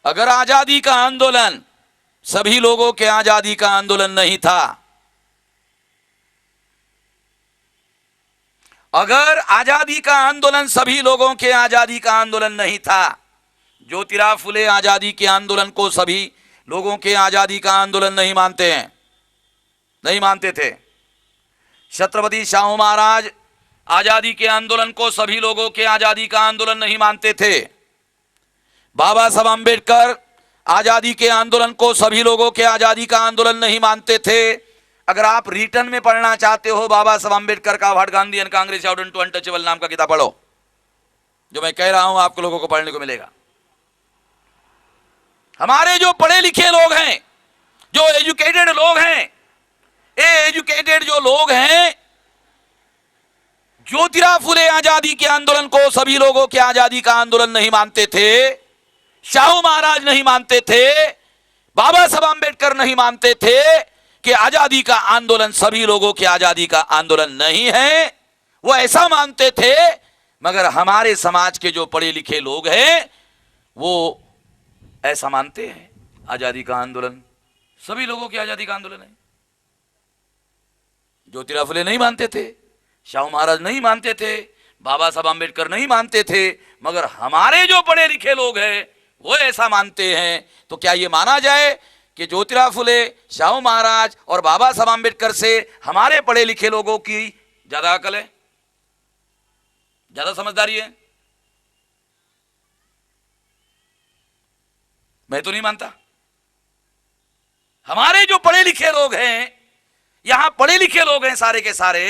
अगर आजादी का आंदोलन सभी लोगों के आजादी का आंदोलन नहीं था, अगर आजादी का आंदोलन सभी लोगों के आजादी का आंदोलन नहीं था, ज्योतिराव फुले आजादी के आंदोलन को सभी लोगों के आजादी का आंदोलन नहीं मानते हैं, नहीं मानते थे। छत्रपति शाहू महाराज आजादी के आंदोलन को सभी लोगों के आजादी का आंदोलन नहीं मानते थे। बाबा साहब आंबेडकर आजादी के आंदोलन को सभी लोगों के आजादी का आंदोलन नहीं मानते थे। अगर आप रिटर्न में पढ़ना चाहते हो, बाबा साहब आंबेडकर का what Gandhi and Congress out to untouchable नाम का किताब पढ़ो। जो मैं कह रहा हूं आपको लोगों को पढ़ने को मिलेगा। हमारे जो पढ़े लिखे लोग हैं, जो एजुकेटेड लोग हैं, ये एजुकेटेड जो लोग हैं, ज्योतिराव फुले आजादी के आंदोलन को सभी लोगों के आजादी का आंदोलन नहीं मानते थे। शाहू महाराज नहीं मानते थे, बाबा साहब आंबेडकर नहीं मानते थे कि आजादी का आंदोलन सभी लोगों की आजादी का आंदोलन नहीं है। वो ऐसा मानते थे, मगर हमारे समाज के जो पढ़े लिखे लोग हैं वो ऐसा मानते हैं आजादी का आंदोलन सभी लोगों की आजादी का आंदोलन है। ज्योतिराव फुले नहीं मानते थे, शाहू महाराज नहीं मानते थे, बाबा साहब आंबेडकर नहीं मानते थे, मगर हमारे जो पढ़े लिखे लोग हैं वो ऐसा मानते हैं। तो क्या ये माना जाए कि ज्योतिराव फुले, शाहू महाराज और बाबा साहब आंबेडकर से हमारे पढ़े लिखे लोगों की ज्यादा अकल है, ज्यादा समझदारी है? मैं तो नहीं मानता। हमारे जो पढ़े लिखे लोग हैं, यहां पढ़े लिखे लोग हैं सारे के सारे,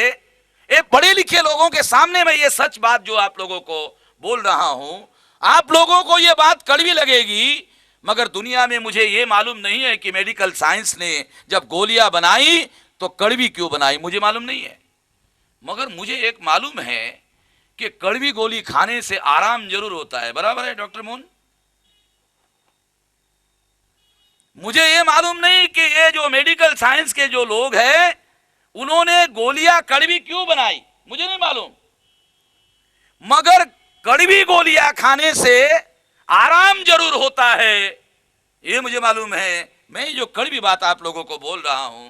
ये पढ़े लिखे लोगों के सामने मैं ये सच बात जो आप लोगों को बोल रहा हूं, आप लोगों को ये बात कड़वी लगेगी, मगर दुनिया में मुझे ये मालूम नहीं है कि मेडिकल साइंस ने जब गोलियां बनाई तो कड़वी क्यों बनाई, मुझे मालूम नहीं है। मगर मुझे एक मालूम है कि कड़वी गोली खाने से आराम जरूर होता है। बराबर है डॉक्टर मोहन? मुझे ये मालूम नहीं कि ये जो मेडिकल साइंस के जो लोग हैं उन्होंने गोलियां कड़वी क्यों बनाई, मुझे नहीं मालूम। मगर कड़वी गोलियां खाने से आराम जरूर होता है, ये मुझे मालूम है। मैं जो कड़वी बात आप लोगों को बोल रहा हूं,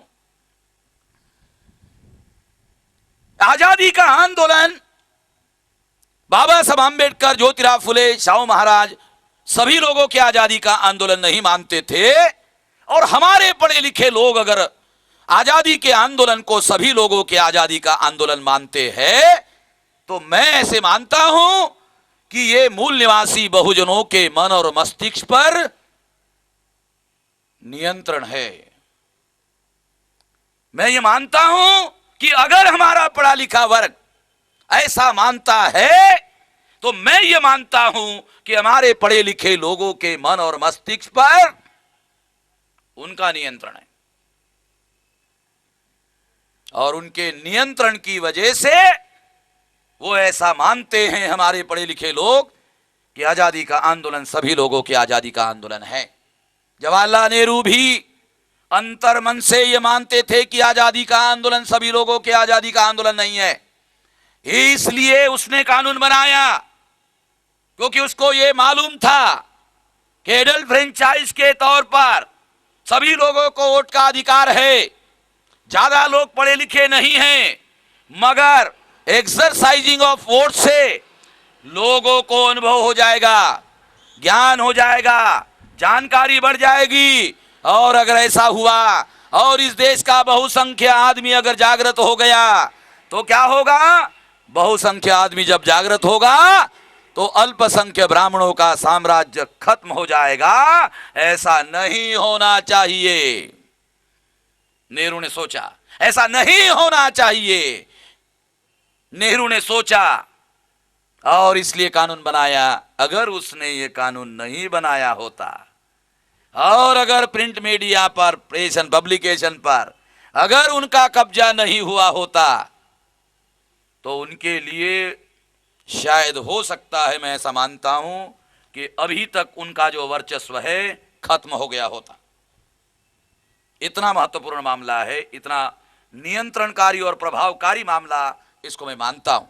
आजादी का आंदोलन बाबा साहब आंबेडकर, ज्योतिराव फुले, शाहू महाराज सभी लोगों के आजादी का आंदोलन नहीं मानते थे। और हमारे पढ़े लिखे लोग अगर आजादी के आंदोलन को सभी लोगों के आजादी का आंदोलन मानते हैं, तो मैं ऐसे मानता हूं कि ये मूल निवासी बहुजनों के मन और मस्तिष्क पर नियंत्रण है। मैं ये मानता हूं कि अगर हमारा पढ़ा लिखा वर्ग ऐसा मानता है, तो मैं ये मानता हूं कि हमारे पढ़े लिखे लोगों के मन और मस्तिष्क पर उनका नियंत्रण है। और उनके नियंत्रण की वजह से वो ऐसा मानते हैं हमारे पढ़े लिखे लोग कि आजादी का आंदोलन सभी लोगों की आजादी का आंदोलन है। जवाहरलाल नेहरू भी अंतर्मन से ये मानते थे कि आजादी का आंदोलन सभी लोगों के आजादी का आंदोलन नहीं है। इसलिए उसने कानून बनाया, क्योंकि उसको ये मालूम था कि एडल्ट फ्रेंचाइज के तौर पर सभी लोगों को वोट का अधिकार है। ज्यादा लोग पढ़े लिखे नहीं हैं, मगर एक्सरसाइजिंग ऑफ वोट से लोगों को अनुभव हो जाएगा, ज्ञान हो जाएगा, जानकारी बढ़ जाएगी। और अगर ऐसा हुआ और इस देश का बहुसंख्यक आदमी अगर जागृत हो गया तो क्या होगा? बहुसंख्यक आदमी जब जागृत होगा तो अल्पसंख्यक ब्राह्मणों का साम्राज्य खत्म हो जाएगा। ऐसा नहीं होना चाहिए। नेहरू ने सोचा ऐसा नहीं होना चाहिए। नेहरू ने सोचा और इसलिए कानून बनाया। अगर उसने ये कानून नहीं बनाया होता और अगर प्रिंट मीडिया पर, प्रेस एंड पब्लिकेशन पर अगर उनका कब्जा नहीं हुआ होता तो उनके लिए शायद हो सकता है, मैं ऐसा मानता हूं कि अभी तक उनका जो वर्चस्व है खत्म हो गया होता। इतना महत्वपूर्ण मामला है, इतना नियंत्रणकारी और प्रभावकारी मामला, इसको मैं मानता हूं।